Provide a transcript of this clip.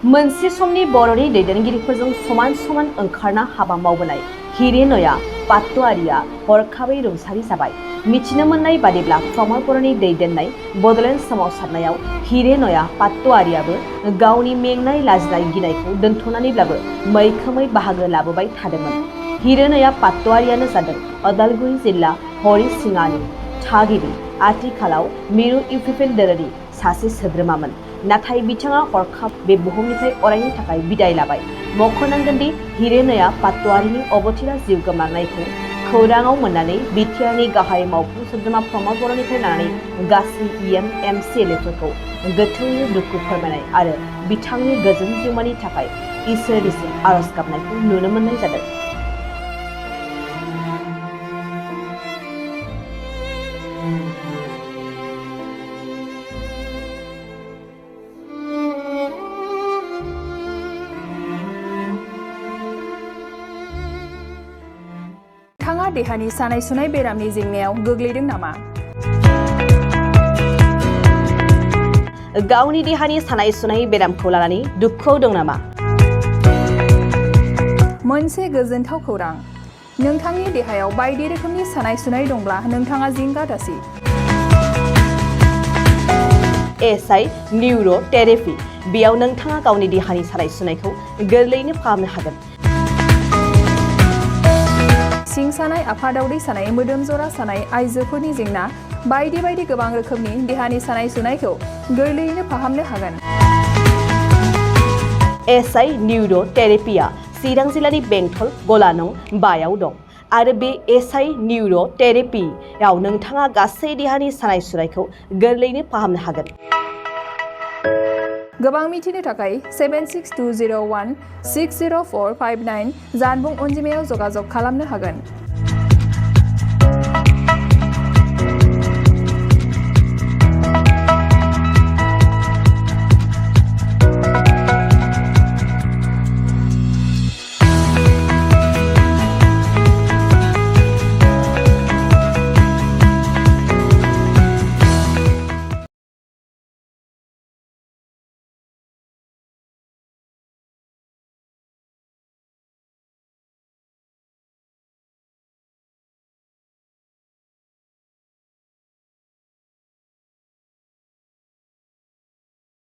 मोनसे समनि बर'नि दैदेनगिरिफोरजों समान समान ओंखारना हाबा मावबोनाय हिरेनया पाट्टवारिया हरखाबै रुंसारि जाबाय। मिथिनो मोननाय बादिब्ला प्रमद बर'नि दैदेननाय बड'लेण्ड सोमावसारनायाव हिरेनया पाट्टवारियाबो गावनि मेंनाय लाजिनाय गिनायखौ दोनथ'नानैब्लाबो मैखोमै बाहागो लाबोबाय थादोंमोन। हिरेनया पाट्टवारियानो जादों उदालगुरि जिल्ला हरिसिङानि थागिबि, आथिखालाव मिरु इउपिपिएल दोलोनि सासे सोद्रोमामोन। नाथाय बिथाङा हरखाब बे बुहुमनिफ्राय अरायनि थाखाय बिदाय लाबाय। मख'नांगोन दि हिरेनया पाट्टवारिनि अबथिरा जिउ गोमानायखौ खौराङाव मोननानै बिटिआरनि गाहाय मावफुं सोद्रोमा प्रमद बर'निफ्राय लानानै गासै एमसिएलएफोरखौ गोथौयै दुखु फोरमायनाय आरो बिथांनि गोजोन जिउमानि थाखाय इसोरनिसिम आरज गाबनायखौ नुनो मोननाय जादों। नोंथाङा देहानि सानाय सुनाय बेरामनि जेंनायाव गोग्लैदों नामा? गावनि देहानि सानाय सुनाय बेरामखौ लानानै दुखुआव दं नामा? मोनसे गोजोनथाव खौरां, नोंथांनि देहायाव बायदि रोखोमनि सानाय सुनाय दंब्ला नोंथाङा जिंगा दासि। एसआइ निउर' थेरापि, बेयाव नोंथाङा गावनि देहानि सानाय सुनायखौ गोरलैयैनो फाहामनो हागोन। सिं सानाय, आफादावदै सानाय, मोदोम जरा सानाय, आइजोफोरनि जेंना, बायदि बायदि गोबां रोखोमनि देहानि सानाय सुनायखौ गोरलैयैनो फाहामनो हागोन। एसआइ निउर' थेरापिया चिरां जिल्लानि बेंटल गला नं 5 आव दं आरो बे एसआइ निउर' थेरापियाव नोंथाङा गासै देहानि सानाय सुनायखौ गोरलैयैनो फाहामनो हागोन। गोबां मिथिनो थाखाय 7620160459 जानबुं अनजिमायाव जगाजग खालामनो हागोन।